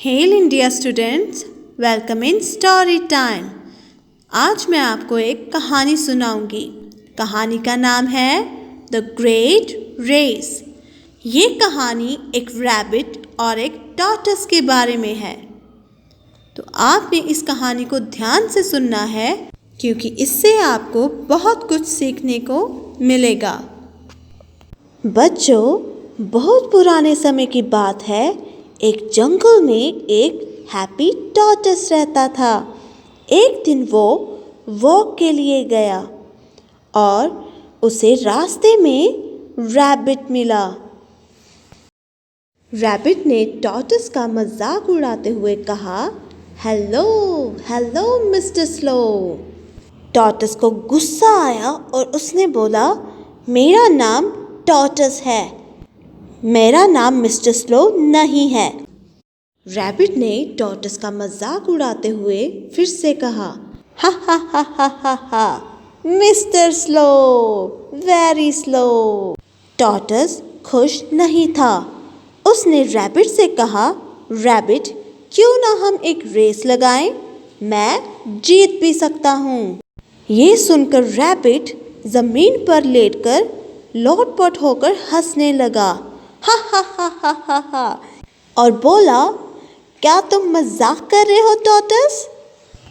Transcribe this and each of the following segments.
Hello India students, welcome in story time. आज मैं आपको एक कहानी सुनाऊंगी। कहानी का नाम है द ग्रेट रेस। ये कहानी एक रैबिट और एक टॉर्टस के बारे में है। तो आपने इस कहानी को ध्यान से सुनना है क्योंकि इससे आपको बहुत कुछ सीखने को मिलेगा। बच्चों, बहुत पुराने समय की बात है। एक जंगल में एक हैप्पी टॉर्टस रहता था। एक दिन वो वॉक के लिए गया और उसे रास्ते में रैबिट मिला। रैबिट ने टॉर्टस का मजाक उड़ाते हुए कहा, हेलो हेलो मिस्टर स्लो। टॉर्टस को गुस्सा आया और उसने बोला, मेरा नाम टॉर्टस है, मेरा नाम मिस्टर स्लो नहीं है। रैबिट ने टॉर्टस का मजाक उड़ाते हुए फिर से कहा, हा हा हा हा हा हा, मिस्टर स्लो, वेरी स्लो। टॉर्टस खुश नहीं था। उसने रैबिट से कहा, रैबिट, क्यों ना हम एक रेस लगाएं? मैं जीत भी सकता हूँ। ये सुनकर रैबिट जमीन पर लेटकर लोटपोट होकर हंसने लगा, हा हा हा हा हा हा, और बोला, क्या तुम मजाक कर रहे हो टॉर्टस?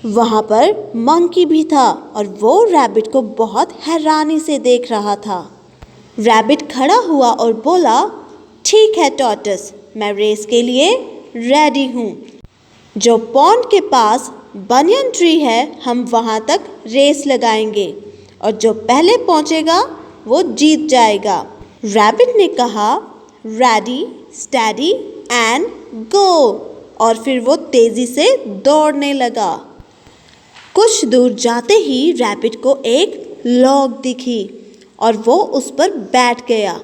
वहाँ पर मंकी भी था और वो रैबिट को बहुत हैरानी से देख रहा था। रैबिट खड़ा हुआ और बोला, ठीक है टॉर्टस, मैं रेस के लिए रेडी हूँ। जो पॉन्ड के पास बनियन ट्री है, हम वहाँ तक रेस लगाएंगे और जो पहले पहुँचेगा वो जीत जाएगा। रैबिट ने कहा, रेडी स्टेडी एंड गो, और फिर वो तेजी से दौड़ने लगा। कुछ दूर जाते ही रैबिट को एक लॉग दिखी और वो उस पर बैठ गया।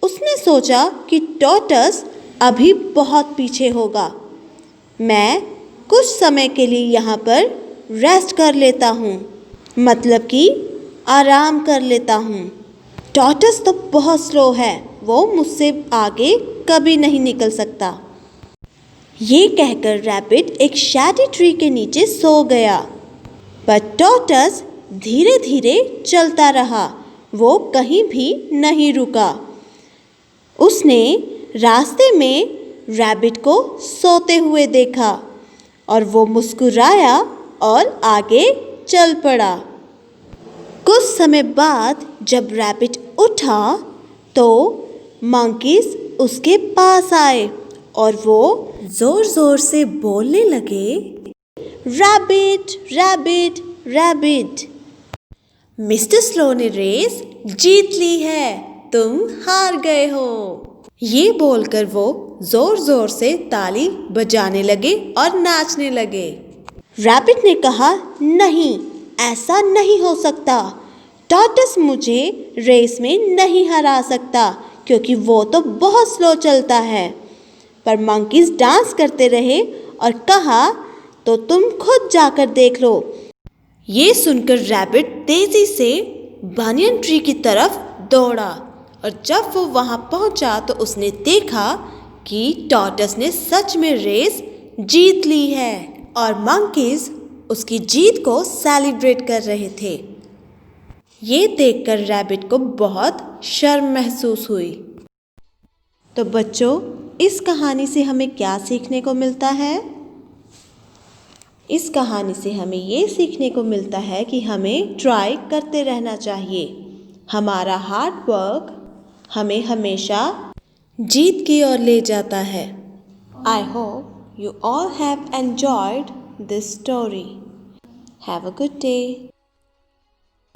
उसने सोचा कि टॉर्टस अभी बहुत पीछे होगा। मैं कुछ समय के लिए यहाँ पर रेस्ट कर लेता हूँ, मतलब कि आराम कर लेता हूँ। टॉर्टस तो बहुत स्लो है, वो मुझसे आगे कभी नहीं निकल सकता। ये कहकर रैबिट एक शैडी ट्री के नीचे सो गया। पर टॉर्टस धीरे धीरे चलता रहा, वो कहीं भी नहीं रुका। उसने रास्ते में रैबिट को सोते हुए देखा और वो मुस्कुराया और आगे चल पड़ा। कुछ समय बाद जब रैबिट उठा तो मंकीज उसके पास आए और वो जोर जोर से बोलने लगे, rabbit rabbit rabbit, mister slow ने रेस जीत ली है, तुम हार गए हो। ये बोलकर वो जोर जोर से ताली बजाने लगे और नाचने लगे। रैबिट ने कहा, नहीं, ऐसा नहीं हो सकता। टॉर्टस मुझे रेस में नहीं हरा सकता क्योंकि वो तो बहुत स्लो चलता है। पर मंकीज डांस करते रहे और कहा, तो तुम खुद जाकर देख लो। ये सुनकर रैबिट तेजी से बनियन ट्री की तरफ दौड़ा और जब वो वहाँ पहुँचा तो उसने देखा कि टॉर्टस ने सच में रेस जीत ली है और मंकीज उसकी जीत को सेलिब्रेट कर रहे थे। ये देखकर रैबिट को बहुत शर्म महसूस हुई। तो बच्चों, इस कहानी से हमें क्या सीखने को मिलता है? इस कहानी से हमें ये सीखने को मिलता है कि हमें ट्राई करते रहना चाहिए। हमारा हार्ड वर्क हमें हमेशा जीत की ओर ले जाता है। I hope you all have enjoyed this story. Have a good day.